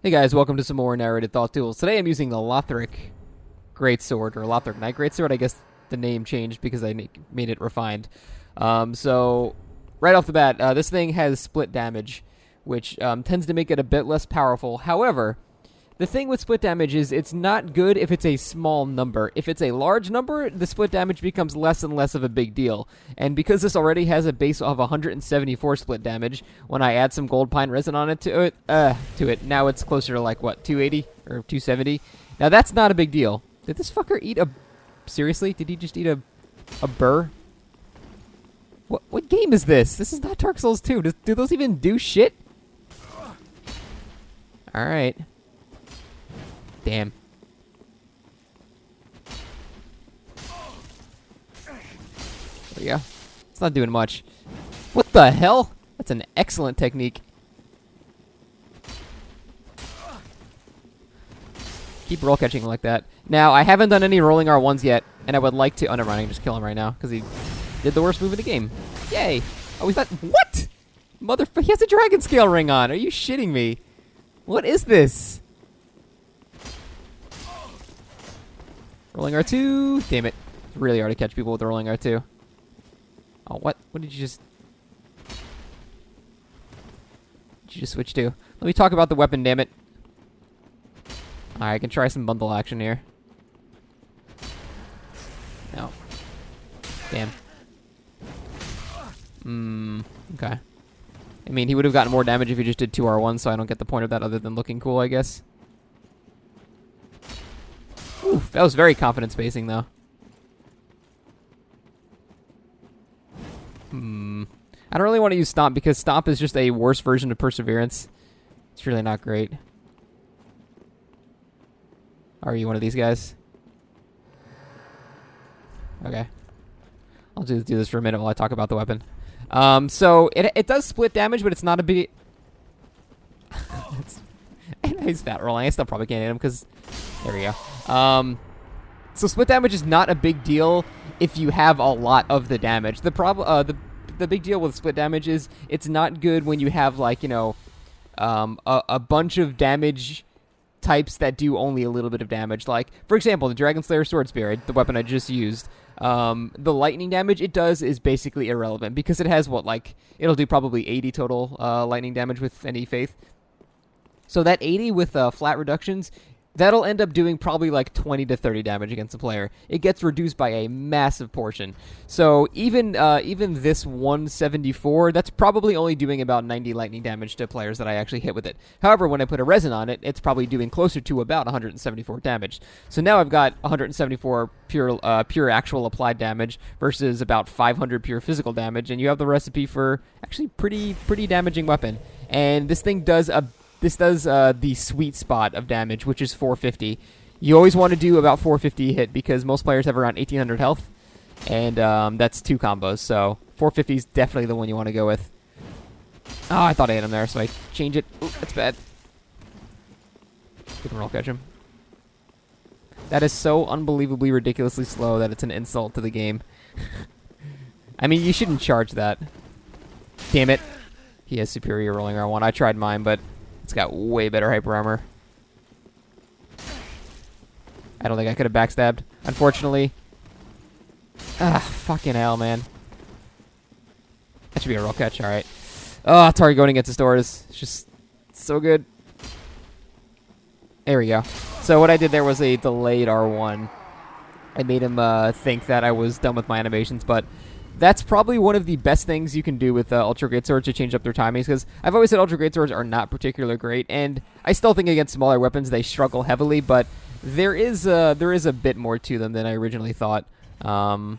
Hey guys, welcome to some more Narrated Thought Duels. Today I'm using the Lothric Greatsword, or Lothric Knight Greatsword. I guess the name changed because I made it refined. So, right off the bat, this thing has split damage, which tends to make it a bit less powerful. However, the thing with split damage is it's not good if it's a small number. If it's a large number, the split damage becomes less and less of a big deal. And because this already has a base of 174 split damage, when I add some gold pine resin on it to it, now it's closer to like what, 280 or 270. Now that's not a big deal. Did this fucker eat a? Seriously? Did he just eat a burr? What game is this? This is not Dark Souls 2. Do those even do shit? All right. Damn. There we go. It's not doing much. What the hell? That's an excellent technique. Keep roll catching like that. Now, I haven't done any rolling R1s yet, and I would like to... Oh, never mind. I can just kill him right now, because he did the worst move in the game. Yay! Oh, he's not... What? He has a dragon scale ring on. Are you shitting me? What is this? Rolling R2. Damn it. It's really hard to catch people with the rolling R2. Oh, what? What did you just... Did you just switch to? Let me talk about the weapon, damn it. Alright, I can try some bundle action here. No. Damn. Okay. I mean, he would have gotten more damage if he just did 2 R1s, so I don't get the point of that other than looking cool, I guess. Oof, that was very confident spacing, though. I don't really want to use Stomp because Stomp is just a worse version of Perseverance. It's really not great. Are you one of these guys? Okay. I'll do this for a minute while I talk about the weapon. So it does split damage, but it's not a big... He's fat rolling. I still probably can't hit him because... There we go. So split damage is not a big deal if you have a lot of the damage. The problem, the big deal with split damage is it's not good when you have like, you know, a bunch of damage types that do only a little bit of damage. Like, for example, the Dragon Slayer Sword Spirit, the weapon I just used, the lightning damage it does is basically irrelevant because it has what, like, it'll do probably 80 total lightning damage with any faith. So that 80 with flat reductions, that'll end up doing probably like 20 to 30 damage against the player. It gets reduced by a massive portion. So even this 174, that's probably only doing about 90 lightning damage to players that I actually hit with it. However, when I put a resin on it, it's probably doing closer to about 174 damage. So now I've got 174 pure actual applied damage versus about 500 pure physical damage, and you have the recipe for actually pretty damaging weapon. And this thing does the sweet spot of damage, which is 450. You always want to do about 450 hit because most players have around 1800 health, and that's 2 combos. So 450 is definitely the one you want to go with. Oh, I thought I hit him there, so I change it. Ooh, that's bad. We can roll catch him. That is so unbelievably ridiculously slow that it's an insult to the game. I mean, you shouldn't charge that. Damn it. He has superior rolling R1. I tried mine, but it's got way better hyper armor. I don't think I could have backstabbed, unfortunately. Ah, fucking hell, man. That should be a roll catch, alright. Oh, target going against his doors. It's just so good. There we go. So what I did there was a delayed R1. I made him think that I was done with my animations, but that's probably one of the best things you can do with Ultra Greatswords to change up their timings, because I've always said Ultra Greatswords are not particularly great, and I still think against smaller weapons they struggle heavily, but there is a bit more to them than I originally thought. That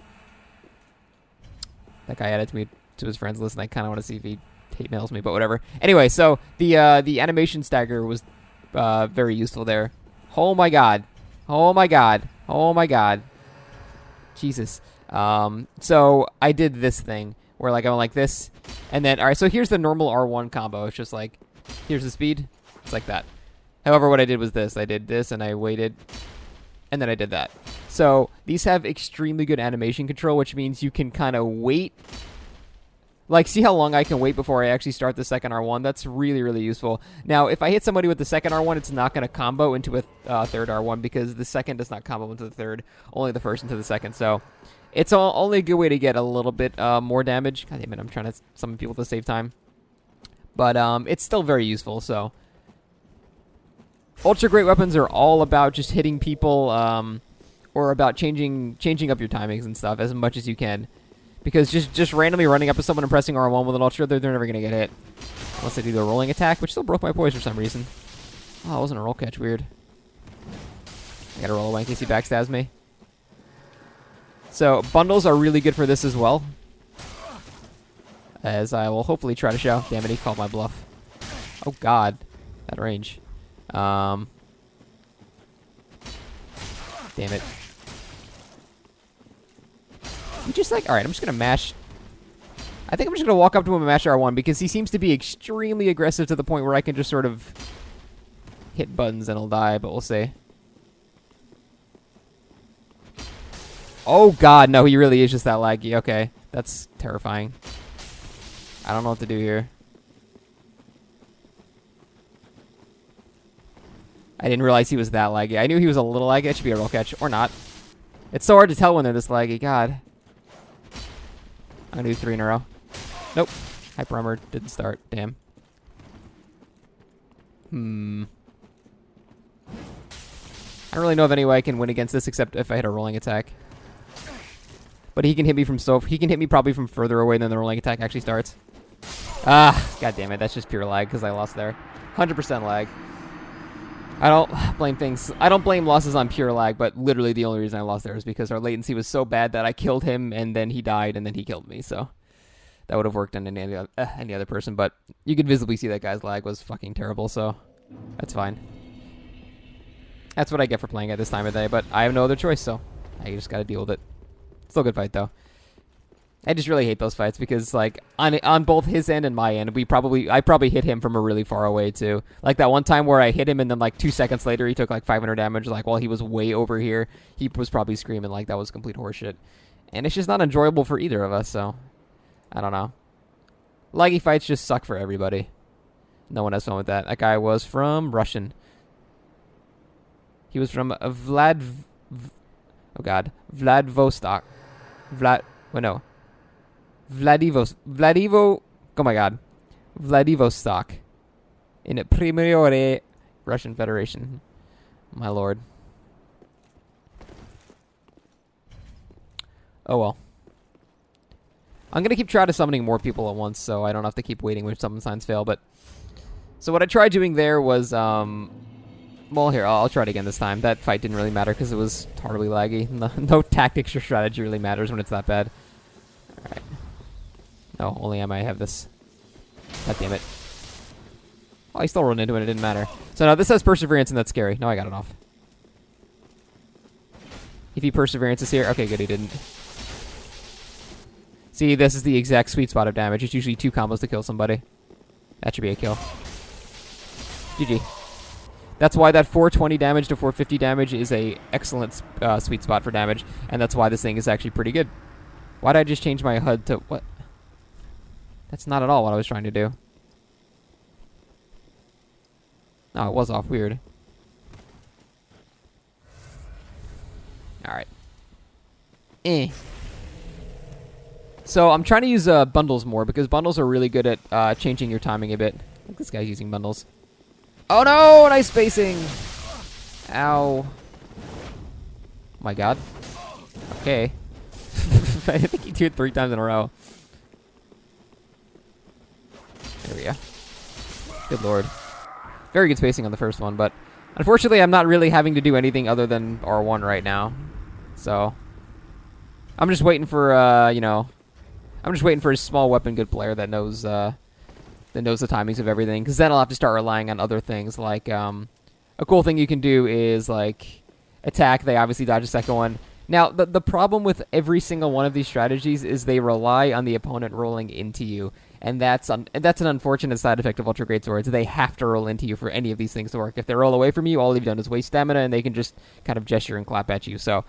guy added to his friends list, and I kind of want to see if he hate mails me, but whatever. Anyway, so the animation stagger was very useful there. Oh my god. Oh my god. Oh my god. Jesus. So I did this thing where like I went like this, and then alright, so here's the normal R1 combo. It's just like, here's the speed. It's like that. However, what I did was this. I did this and I waited, and then I did that. So these have extremely good animation control, which means you can kind of wait Like, see how long I can wait before I actually start the second R1? That's really, really useful. Now, if I hit somebody with the second R1, it's not going to combo into a third R1 because the second does not combo into the third, only the first into the second. So it's only a good way to get a little bit more damage. God damn it, I'm trying to summon people to save time. But it's still very useful, so. Ultra great weapons are all about just hitting people or about changing up your timings and stuff as much as you can. Because just randomly running up to someone and pressing R1 with an ultra, they're never going to get hit. Unless they do the rolling attack, which still broke my poise for some reason. Oh, it wasn't a roll catch. Weird. I got to roll away in case he backstabs me. So, bundles are really good for this as well. As I will hopefully try to show. Damn it, he called my bluff. Oh, God. That range. Damn it. You just like, alright, I'm just going to mash. I think I'm just going to walk up to him and mash R1 because he seems to be extremely aggressive to the point where I can just sort of hit buttons and he'll die, but we'll see. Oh god, no, he really is just that laggy. Okay, that's terrifying. I don't know what to do here. I didn't realize he was that laggy. I knew he was a little laggy. That should be a roll catch. Or not. It's so hard to tell when they're this laggy. God. I'm going to do 3 in a row. Nope. Hyper Armor didn't start. Damn. I don't really know of any way I can win against this except if I hit a rolling attack. But he can hit me from he can hit me probably from further away than the rolling attack actually starts. Ah, god damn it. That's just pure lag because I lost there. 100% lag. I don't blame losses on pure lag, but literally the only reason I lost there is because our latency was so bad that I killed him and then he died and then he killed me. So that would have worked on any other person, but you could visibly see that guy's lag was fucking terrible, so that's fine. That's what I get for playing at this time of day, but I have no other choice, so I just gotta deal with it. Still a good fight though. I just really hate those fights because, like, on both his end and my end, I probably hit him from a really far away too. Like that one time where I hit him and then like 2 seconds later he took like 500 damage. Like while he was way over here, he was probably screaming like that was complete horseshit. And it's just not enjoyable for either of us. So I don't know. Laggy fights just suck for everybody. No one has fun with that. That guy was from Russian. He was from Vladivostok. Vladivostok in a Prioriore Russian Federation. My lord. Oh well. I'm gonna keep trying to summoning more people at once so I don't have to keep waiting when summon signs fail, but so what I tried doing there was well, here, I'll try it again this time. That fight didn't really matter because it was horribly laggy. No tactics or strategy really matters when it's that bad. Alright. No, only I might have this. God damn it. Oh, I still run into it. It didn't matter. So now this has Perseverance, and that's scary. No, I got it off. If he Perseverance is here. Okay, good, he didn't. See, this is the exact sweet spot of damage. It's usually 2 combos to kill somebody. That should be a kill. GG. That's why that 420 damage to 450 damage is a excellent sweet spot for damage, and that's why this thing is actually pretty good. Why did I just change my HUD to... what? That's not at all what I was trying to do. No, it was off. Weird. Alright. So I'm trying to use bundles more, because bundles are really good at changing your timing a bit. I think this guy's using bundles. Oh no! Nice spacing! Ow. Oh my god. Okay. I think he threw it 3 times in a row. There we go. Good lord. Very good spacing on the first one, but unfortunately I'm not really having to do anything other than R1 right now. So I'm just waiting for, you know, I'm just waiting for a small weapon good player that knows the timings of everything, because then I'll have to start relying on other things, like, a cool thing you can do is, like, attack, they obviously dodge the second one. Now, the problem with every single one of these strategies is they rely on the opponent rolling into you, And that's an unfortunate side effect of Ultra Greatswords. They have to roll into you for any of these things to work. If they roll away from you, all they've done is waste stamina, and they can just kind of gesture and clap at you. So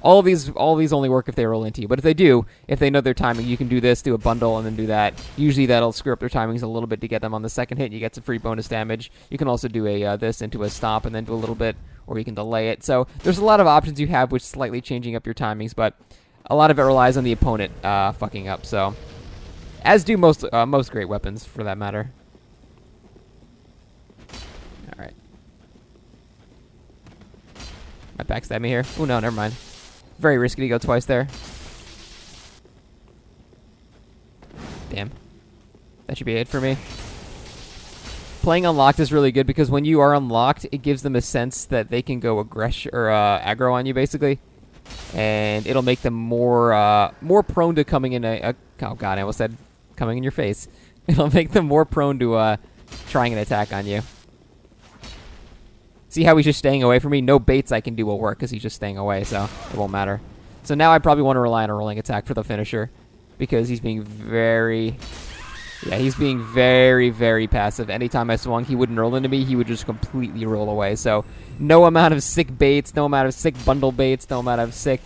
all of these only work if they roll into you. But if they do, if they know their timing, you can do this, do a bundle, and then do that. Usually that'll screw up their timings a little bit to get them on the second hit, and you get some free bonus damage. You can also do a this into a stomp and then do a little bit, or you can delay it. So there's a lot of options you have with slightly changing up your timings, but a lot of it relies on the opponent fucking up. So as do most great weapons, for that matter. All right. Might backstab me here. Oh no, never mind. Very risky to go twice there. Damn. That should be it for me. Playing unlocked is really good because when you are unlocked, it gives them a sense that they can go aggro on you, basically, and it'll make them more prone to coming in oh god, I almost said coming in your face. It'll make them more prone to trying an attack on you. See how he's just staying away from me? No baits I can do will work because he's just staying away, so it won't matter. So now I probably want to rely on a rolling attack for the finisher because he's being very... Yeah, he's being very, very passive. Anytime I swung, he wouldn't roll into me. He would just completely roll away. So no amount of sick baits, no amount of sick bundle baits, no amount of sick,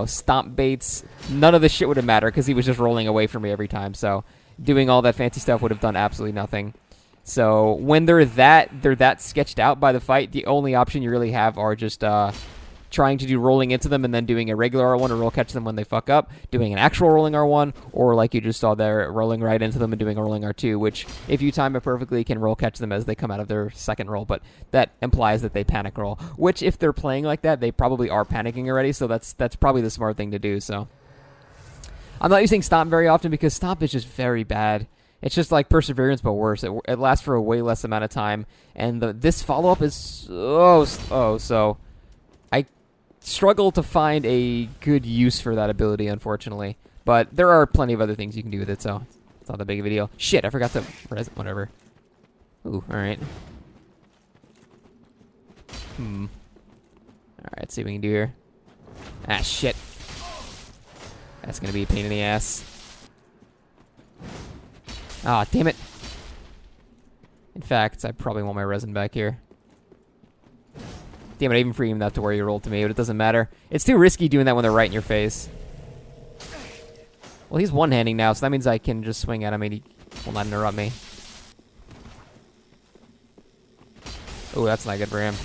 stomp baits. None of this shit would have mattered because he was just rolling away from me every time. So doing all that fancy stuff would have done absolutely nothing. So when they're that sketched out by the fight, the only option you really have are just trying to do rolling into them and then doing a regular R1 or roll catch them when they fuck up, doing an actual rolling R1, or like you just saw there, rolling right into them and doing a rolling R2, which, if you time it perfectly, can roll catch them as they come out of their second roll, but that implies that they panic roll, which, if they're playing like that, they probably are panicking already, so that's probably the smart thing to do, so. I'm not using Stomp very often because Stomp is just very bad. It's just like Perseverance, but worse. It lasts for a way less amount of time, and this follow-up is so... I struggle to find a good use for that ability, unfortunately. But there are plenty of other things you can do with it, so it's not that big of a deal. Shit, I forgot to... whatever. Ooh, alright. Alright, let's see what we can do here. Ah, shit. That's gonna be a pain in the ass. Ah, damn it. In fact, I probably want my resin back here. Damn it, I even framed that to where you rolled to me, but it doesn't matter. It's too risky doing that when they're right in your face. Well, he's one-handing now, so that means I can just swing at him and he will not interrupt me. Oh, that's not good for him.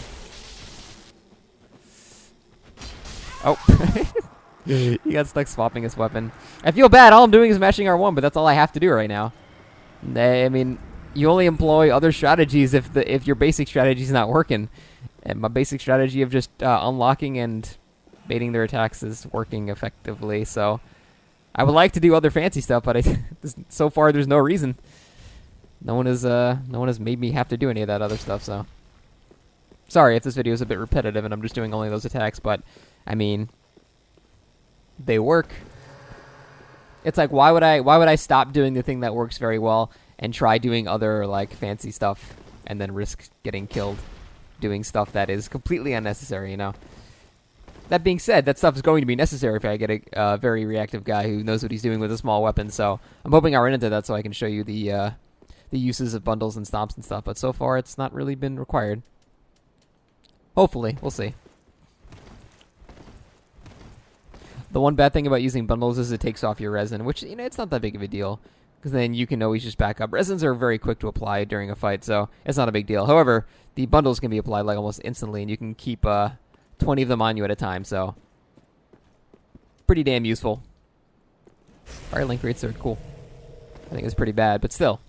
Oh. He got stuck swapping his weapon. I feel bad. All I'm doing is mashing R1, but that's all I have to do right now. I mean, you only employ other strategies if your basic strategy is not working. And my basic strategy of just unlocking and baiting their attacks is working effectively. So I would like to do other fancy stuff, but so far there's no reason. No one has made me have to do any of that other stuff. So sorry if this video is a bit repetitive and I'm just doing only those attacks, but I mean, they work. It's like, why would I stop doing the thing that works very well and try doing other like fancy stuff and then risk getting killed doing stuff that is completely unnecessary, That being said, that stuff is going to be necessary if I get a very reactive guy who knows what he's doing with a small weapon, so I'm hoping I run into that so I can show you the uses of bundles and stomps and stuff, but so far it's not really been required. Hopefully, we'll see. The one bad thing about using bundles is it takes off your resin, which, it's not that big of a deal, because then you can always just back up. Resins are very quick to apply during a fight, so it's not a big deal. However, the bundles can be applied like almost instantly, and you can keep 20 of them on you at a time, so pretty damn useful. Fire Link Greatsword, cool. I think it's pretty bad, but still.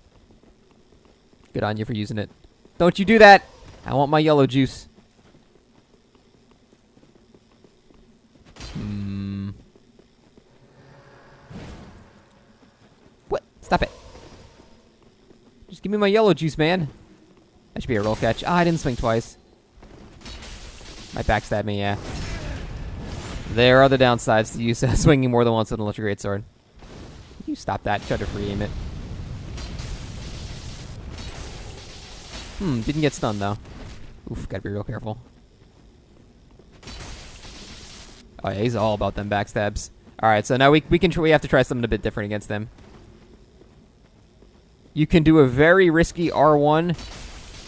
Good on you for using it. Don't you do that! I want my yellow juice. What? Stop it. Just give me my yellow juice, man. That should be a roll catch. Ah, I didn't swing twice. Might backstab me, yeah. There are the downsides to use swinging more than once with an Electric Greatsword. You stop that. Try to free aim it. Didn't get stunned, though. Oof, gotta be real careful. Oh, yeah, he's all about them backstabs. Alright, so now we have to try something a bit different against them. you can do a very risky R1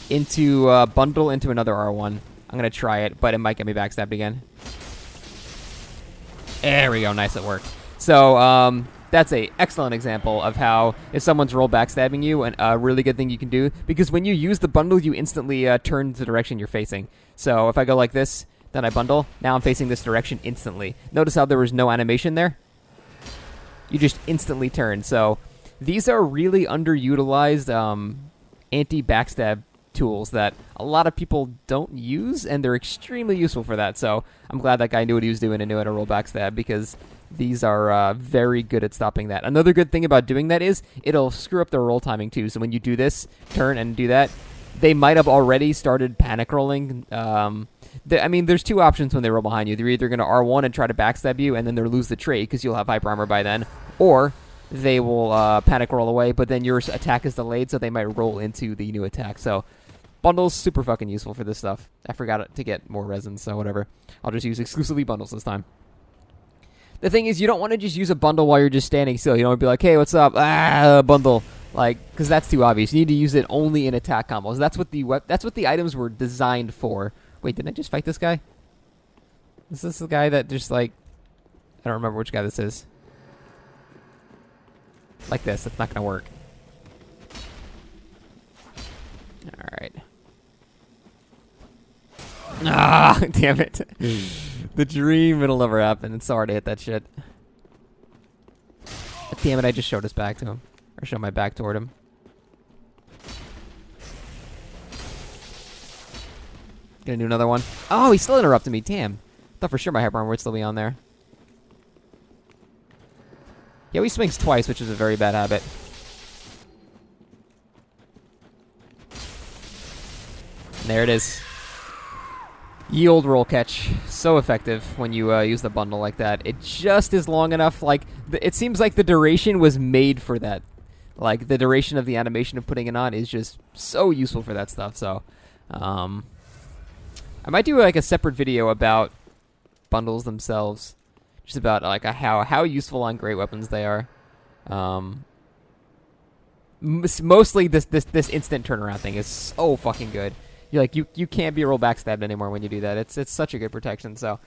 into bundle into another R1. I'm going to try it, but it might get me backstabbed again. There we go. Nice, it worked. So that's a excellent example of how if someone's roll backstabbing you, and a really good thing you can do, because when you use the bundle, you instantly turn the direction you're facing. So if I go like this, then I bundle, now I'm facing this direction instantly. Notice how there was no animation there? You just instantly turn. So these are really underutilized anti-backstab tools that a lot of people don't use, and they're extremely useful for that. So I'm glad that guy knew what he was doing and knew how to roll backstab, because these are very good at stopping that. Another good thing about doing that is it'll screw up their roll timing too. So when you do this, turn and do that, they might have already started panic rolling. I mean, there's two options when they roll behind you. They're either going to R1 and try to backstab you, and then they'll lose the trait because you'll have hyper armor by then, or they will panic roll away, but then your attack is delayed, so they might roll into the new attack. So bundles, super fucking useful for this stuff. I forgot to get more resins, so whatever. I'll just use exclusively bundles this time. The thing is, you don't want to just use a bundle while you're just standing still. You don't want to be like, hey, what's up? Bundle. Like, because that's too obvious. You need to use it only in attack combos. That's what the items were designed for. Wait, didn't I just fight this guy? Is this the guy that just, like... I don't remember which guy this is. Like this. That's not going to work. Alright. Ah, damn it. The dream, it'll never happen. It's so hard to hit that shit. Damn it, I just showed his back to him. Or showed my back toward him. Gonna do another one. Oh, he still interrupted me. Damn. Thought for sure my hyper armor would still be on there. He always swings twice, which is a very bad habit. And there it is. Yield roll catch. So effective when you use the bundle like that. It just is long enough. Like, it seems like the duration was made for that. Like, the duration of the animation of putting it on is just so useful for that stuff. So, I might do like a separate video about bundles themselves, just about like how useful on great weapons they are. Mostly this instant turnaround thing is so fucking good. You're like you can't be roll backstabbed anymore when you do that. It's such a good protection. So,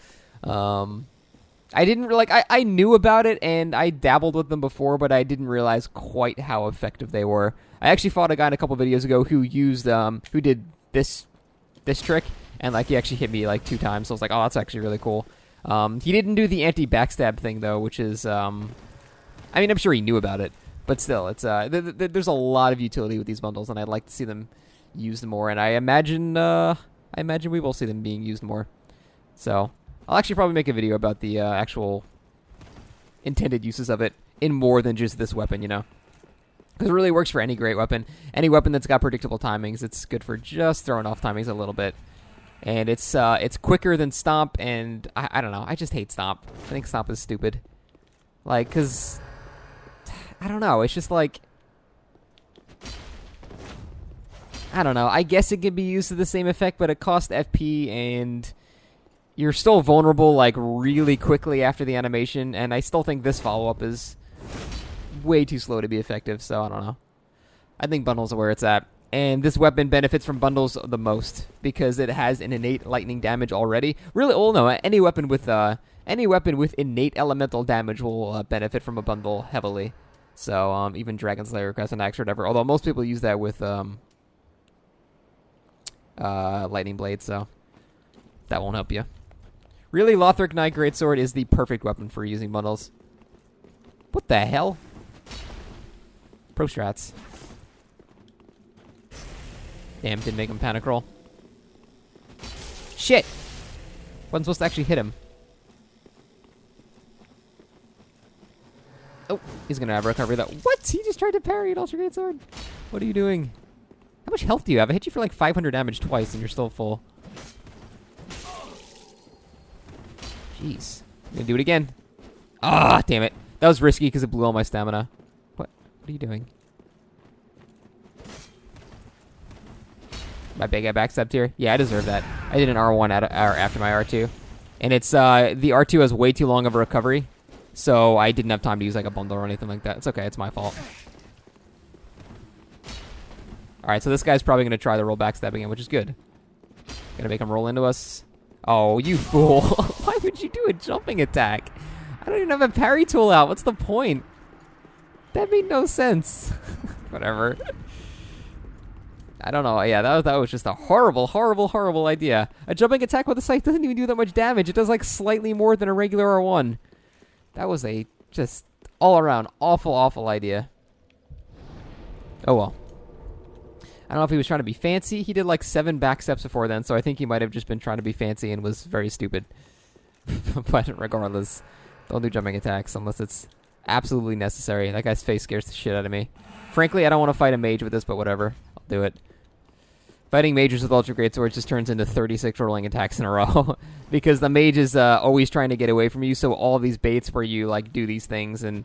I didn't like I knew about it and I dabbled with them before, but I didn't realize quite how effective they were. I actually fought a guy in a couple videos ago who used who did this trick. And, like, he actually hit me, like, 2 times. So I was like, oh, that's actually really cool. He didn't do the anti-backstab thing, though, which is, I mean, I'm sure he knew about it. But still, it's, there's a lot of utility with these bundles, and I'd like to see them used more. And I imagine we will see them being used more. So, I'll actually probably make a video about the, actual intended uses of it in more than just this weapon, you know? Because it really works for any great weapon. Any weapon that's got predictable timings, it's good for just throwing off timings a little bit. And it's quicker than Stomp, and I don't know. I just hate Stomp. I think Stomp is stupid. Like, because... I don't know. It's just like... I don't know. I guess it can be used to the same effect, but it costs FP, and... You're still vulnerable, like, really quickly after the animation, and I still think this follow-up is way too slow to be effective, so I don't know. I think bundles are where it's at. And this weapon benefits from bundles the most because it has an innate lightning damage already. Really, oh no, any weapon with innate elemental damage will benefit from a bundle heavily. So even Dragon Slayer, Crescent Axe, or whatever. Although most people use that with Lightning Blade, so that won't help you. Really, Lothric Knight Greatsword is the perfect weapon for using bundles. What the hell? Pro strats. Damn, didn't make him panic roll. Shit! Wasn't supposed to actually hit him. Oh, he's gonna have a recovery though. What? He just tried to parry an Ultra Greatsword. What are you doing? How much health do you have? I hit you for like 500 damage twice and you're still full. Jeez. I'm gonna do it again. Ah, damn it. That was risky because it blew all my stamina. What? What are you doing? My big guy backstabbed here. Yeah, I deserve that. I did an R1 after my R2. And it's, the R2 has way too long of a recovery. So I didn't have time to use like a bundle or anything like that. It's okay, it's my fault. Alright, so this guy's probably going to try the roll backstab again, which is good. Gonna make him roll into us. Oh, you fool. Why would you do a jumping attack? I don't even have a parry tool out. What's the point? That made no sense. Whatever. I don't know. Yeah, that was just a horrible, horrible, horrible idea. A jumping attack with a scythe doesn't even do that much damage. It does like slightly more than a regular R1. That was a just all around awful, awful idea. Oh well. I don't know if he was trying to be fancy. He did like 7 backsteps before then, so I think he might have just been trying to be fancy and was very stupid. But regardless, don't do jumping attacks unless it's absolutely necessary. That guy's face scares the shit out of me. Frankly, I don't want to fight a mage with this, but whatever. I'll do it. Fighting mages with Ultra Greatsword just turns into 36 rolling attacks in a row. Because the mage is always trying to get away from you, so all these baits where you like do these things and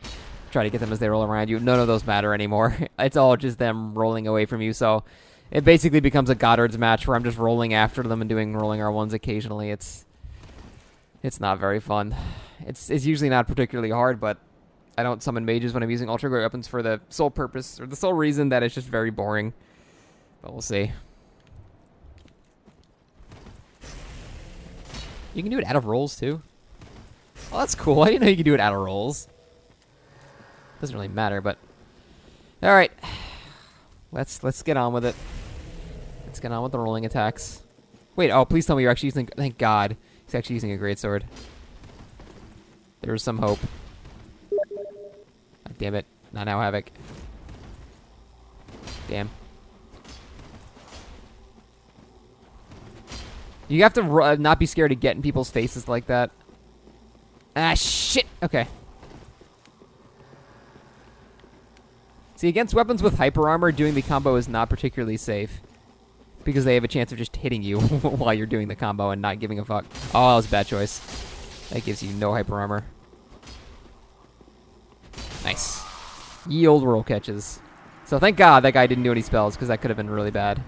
try to get them as they roll around you, none of those matter anymore. It's all just them rolling away from you, so it basically becomes a Goddard's match where I'm just rolling after them and doing rolling R1s occasionally. It's not very fun. It's usually not particularly hard, but I don't summon mages when I'm using Ultra Great Weapons for the sole purpose, or the sole reason that it's just very boring. But we'll see. You can do it out of rolls, too. Oh, that's cool. I didn't know you could do it out of rolls. Doesn't really matter, but... Alright. Let's get on with it. Let's get on with the rolling attacks. Wait, oh, please tell me you're actually using... Thank God. He's actually using a Greatsword. There's some hope. God damn it. Not now, Havoc. Damn. You have to not be scared to get in people's faces like that. Ah, shit! Okay. See, against weapons with hyper armor, doing the combo is not particularly safe. Because they have a chance of just hitting you while you're doing the combo and not giving a fuck. Oh, that was a bad choice. That gives you no hyper armor. Nice. Ye old roll catches. So thank God that guy didn't do any spells, because that could have been really bad.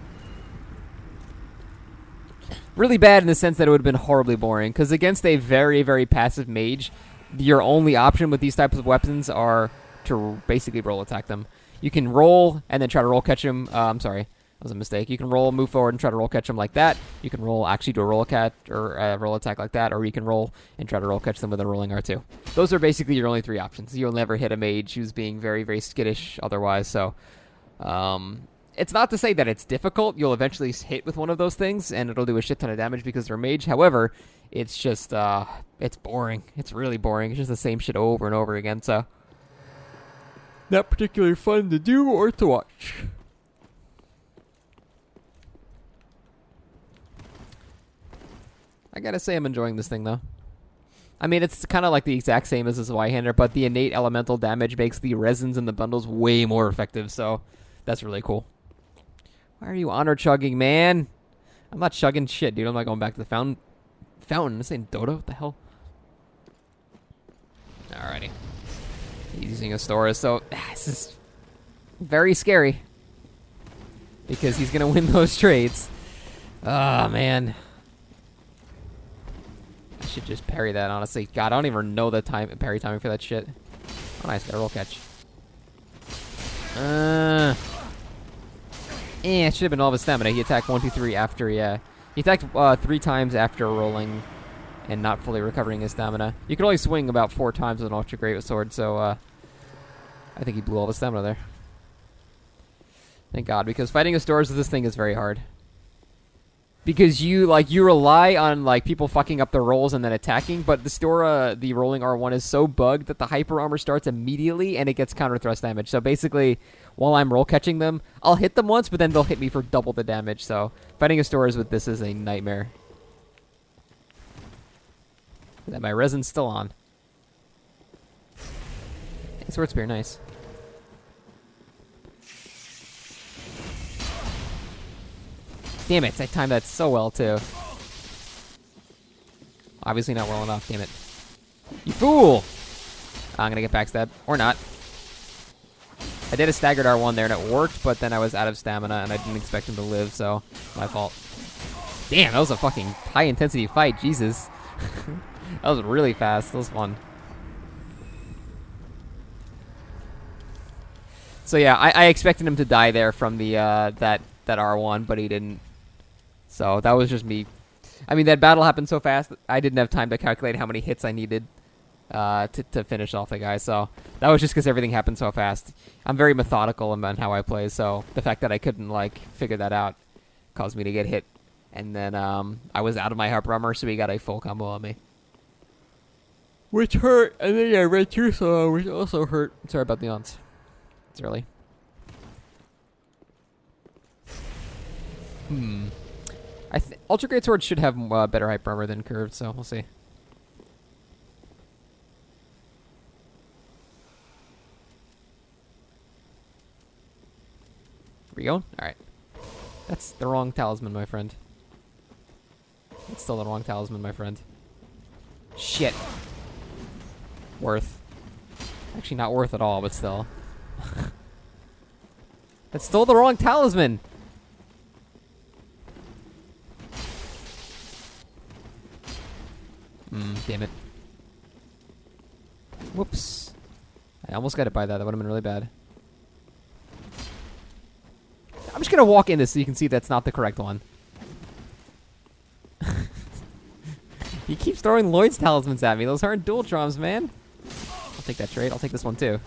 Really bad in the sense that it would have been horribly boring, because against a very, very passive mage, your only option with these types of weapons are to basically roll attack them. You can roll and then try to roll catch him. I'm sorry, that was a mistake. You can roll, move forward, and try to roll catch them like that. You can roll, actually do a roll attack or roll attack like that, or you can roll and try to roll catch them with a rolling R2. Those are basically your only 3 options. You'll never hit a mage who's being very, very skittish otherwise. So, it's not to say that it's difficult. You'll eventually hit with one of those things, and it'll do a shit ton of damage because they're mage. However, it's just, it's boring. It's really boring. It's just the same shit over and over again, so... not particularly fun to do or to watch. I gotta say I'm enjoying this thing, though. I mean, it's kind of like the exact same as this Y-hander, but the innate elemental damage makes the resins and the bundles way more effective, so that's really cool. Why are you honor chugging, man? I'm not chugging shit, dude. I'm not going back to the fountain. This ain't Dota. What the hell? Alrighty. He's using a Storis, so this is very scary. Because he's going to win those trades. Oh, man. I should just parry that, honestly. God, I don't even know the parry timing for that shit. Oh, nice. Got a roll catch. It should have been all of his stamina. He attacked 1, 2, 3 after, yeah. He attacked 3 times after rolling and not fully recovering his stamina. You can only swing about 4 times with an Ultra Greatsword, so I think he blew all the stamina there. Thank God, because fighting a Storis with this thing is very hard. Because you rely on people fucking up the rolls and then attacking, but the Stora, the rolling R1 is so bugged that the hyper armor starts immediately and it gets counter thrust damage. So basically, while I'm roll catching them, I'll hit them once, but then they'll hit me for double the damage. So fighting a Storas with this is a nightmare. That my resin's still on. Hey, Sword Spear, nice. Damn it, I timed that so well, too. Obviously not well enough, damn it. You fool! I'm gonna get backstab. Or not. I did a staggered R1 there, and it worked, but then I was out of stamina, and I didn't expect him to live, so my fault. Damn, that was a fucking high-intensity fight, Jesus. That was really fast. That was fun. So yeah, I expected him to die there from the that R1, but he didn't. So that was just me. I mean, that battle happened so fast, I didn't have time to calculate how many hits I needed to finish off the guy. So that was just because everything happened so fast. I'm very methodical about how I play, so the fact that I couldn't, like, figure that out caused me to get hit. And then I was out of my harp armor, so he got a full combo on me. Which hurt, and then I red too, so which also hurt. Sorry about the aunts. It's early. Ultra Greatsword should have better hyper armor than curved, so we'll see. We going? Alright. That's the wrong talisman, my friend. It's still the wrong talisman, my friend. Shit. Worth. Actually, not worth at all, but still. That's still the wrong talisman! Damn it. Whoops. I almost got it by that. That would have been really bad. I'm just gonna walk in this so you can see that's not the correct one. He keeps throwing Lloyd's talismans at me. Those aren't dual charms, man. I'll take that trade. I'll take this one too.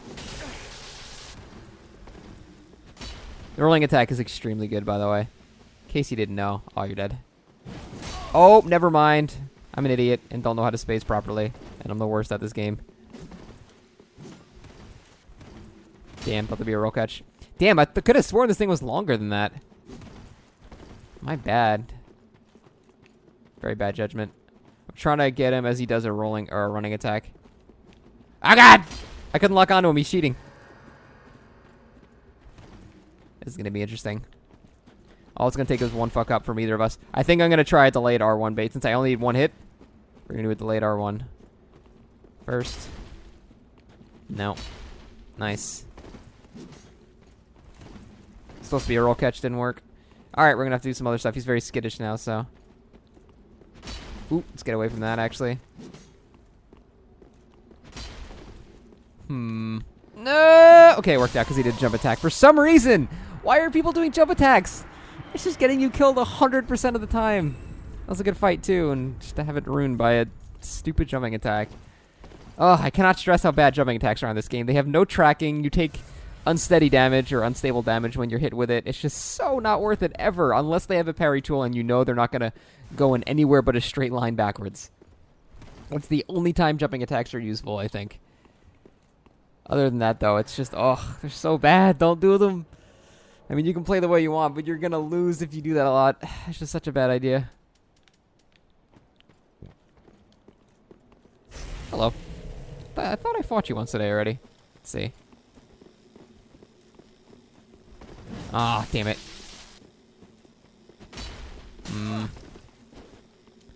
The rolling attack is extremely good, by the way. In case you didn't know. Oh, you're dead. Oh, never mind. I'm an idiot and don't know how to space properly. And I'm the worst at this game. Damn, thought there'd be a roll catch. Damn, I could have sworn this thing was longer than that. My bad. Very bad judgment. I'm trying to get him as he does a rolling or a running attack. Oh god! I couldn't lock onto him, he's cheating. This is gonna be interesting. All it's gonna take is one fuck up from either of us. I think I'm gonna try a delayed R1 bait since I only need one hit. We're gonna do a delayed R1. First. No. Nice. Supposed to be a roll catch, didn't work. Alright, we're gonna have to do some other stuff. He's very skittish now, so. Ooh, let's get away from that, actually. No! Okay, it worked out because he did jump attack. For some reason! Why are people doing jump attacks? It's just getting you killed 100% of the time. That was a good fight, too, and just to have it ruined by a stupid jumping attack. Oh, I cannot stress how bad jumping attacks are in this game. They have no tracking. You take unsteady damage or unstable damage when you're hit with it. It's just so not worth it ever, unless they have a parry tool and you know they're not going to go in anywhere but a straight line backwards. That's the only time jumping attacks are useful, I think. Other than that, though, it's just, oh, they're so bad. Don't do them. I mean, you can play the way you want, but you're going to lose if you do that a lot. It's just such a bad idea. Hello. I thought I fought you once today already. Let's see. Ah, damn it.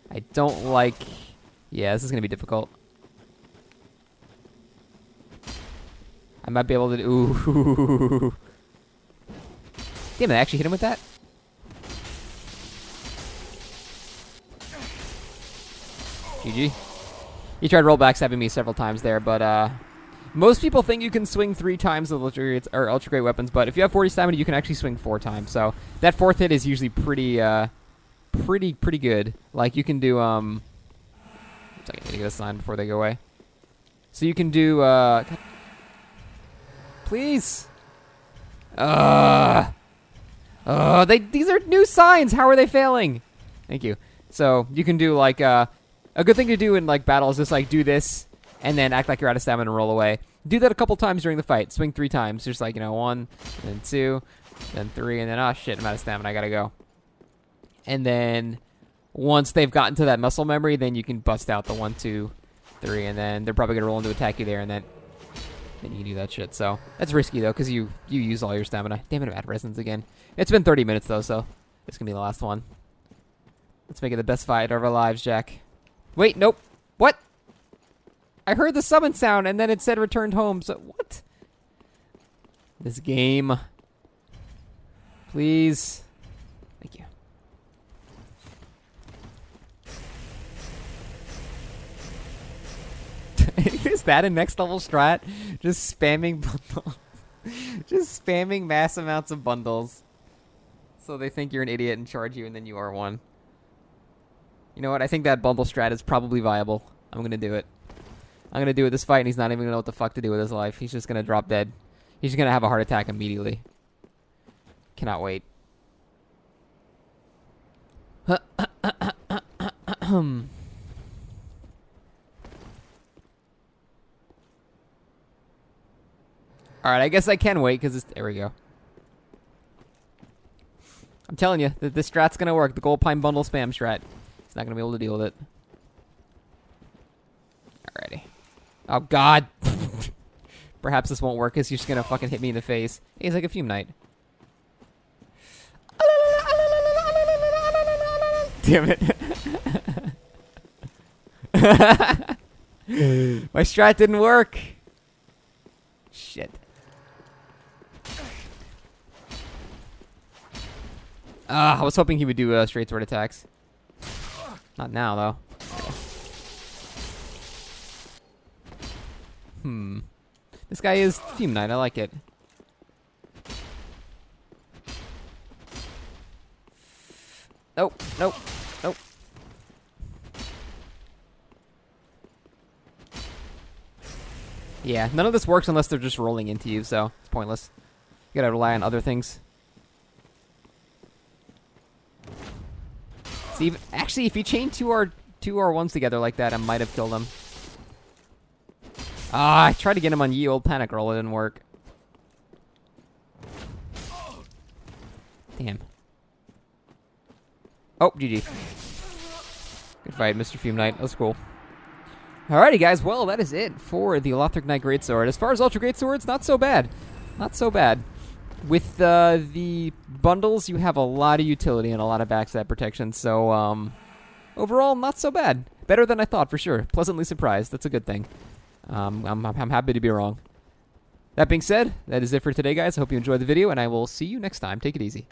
I don't like... Yeah, this is going to be difficult. I might be able to do... Ooh. Damn it, I actually hit him with that? GG. He tried roll backstabbing me several times there, but most people think you can swing 3 times with ultra great weapons, but if you have 40 stamina, you can actually swing 4 times. So that 4th hit is usually pretty good. Like you can do I'm gonna get a sign before they go away. So you can do please. These are new signs. How are they failing? Thank you. So you can do like a good thing to do in like battles is like do this and then act like you're out of stamina and roll away. Do that a couple times during the fight. Swing 3 times. Just like, 1, then 2, then 3, and then oh shit, I'm out of stamina. I gotta go. And then once they've gotten to that muscle memory, then you can bust out the 1, 2, 3, and then they're probably gonna roll in to attack you there, and then you can do that shit. So that's risky though, because you use all your stamina. Damn it, I'm at resonance again. It's been 30 minutes though, so it's gonna be the last one. Let's make it the best fight of our lives, Jack. Wait, nope. What? I heard the summon sound and then it said returned home. So what? This game. Please. Thank you. Is that a next level strat? Just spamming bundles. is spamming mass amounts of bundles. So they think you're an idiot and charge you, and then you are one. You know what? I think that bundle strat is probably viable. I'm going to do it. I'm going to do it this fight, and he's not even going to know what the fuck to do with his life. He's just going to drop dead. He's just going to have a heart attack immediately. Cannot wait. Alright, I guess I can wait, because there we go. I'm telling you, that this strat's going to work. The gold pine bundle spam strat. He's not going to be able to deal with it. Alrighty. Oh, God. Perhaps this won't work, because he's just going to fucking hit me in the face. Hey, he's like a Fume Knight. Damn it. My strat didn't work. Shit. I was hoping he would do straight sword attacks. Not now, though. This guy is Fume Knight. I like it. Nope. Nope. Nope. Yeah, none of this works unless they're just rolling into you, so it's pointless. You gotta rely on other things. See, actually, if you chain two R1s together like that, I might have killed him. Ah, I tried to get him on Ye Old Panic Roll, it didn't work. Damn. Oh, GG. Good fight, Mr. Fume Knight. That was cool. Alrighty, guys. Well, that is it for the Lothric Knight Greatsword. As far as Ultra Greatswords, not so bad. Not so bad. With the bundles, you have a lot of utility and a lot of backstab protection. So, overall, not so bad. Better than I thought, for sure. Pleasantly surprised. That's a good thing. I'm happy to be wrong. That being said, that is it for today, guys. I hope you enjoyed the video, and I will see you next time. Take it easy.